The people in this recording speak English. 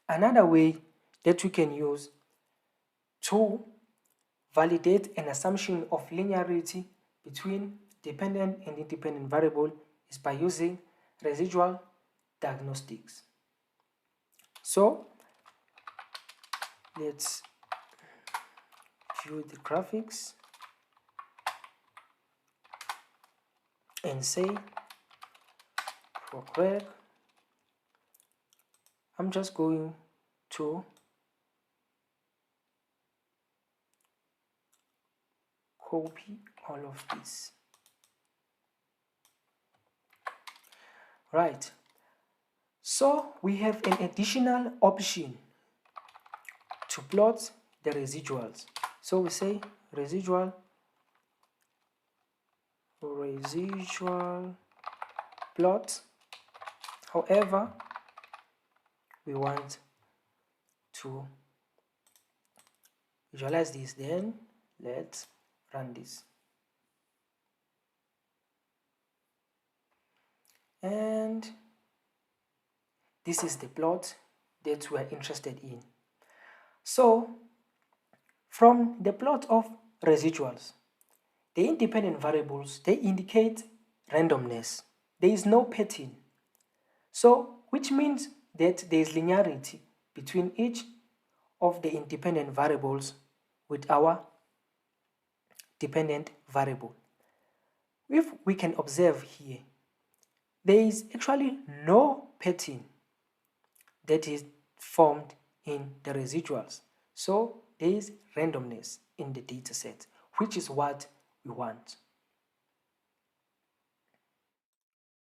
another way that we can use to validate an assumption of linearity between dependent and independent variable is by using residual diagnostics. So let's view the graphics and say progress. I'm just going to copy all of this. Right, so we have an additional option to plot the residuals. So we say residual plot. However, we want to visualize this, then let's run this. And this is the plot that we are interested in. So from the plot of residuals, the independent variables, they indicate randomness. There is no pattern. So which means that there is linearity between each of the independent variables with our dependent variable. If we can observe here, there is actually no pattern that is formed in the residuals. So there is randomness in the data set, which is what we want.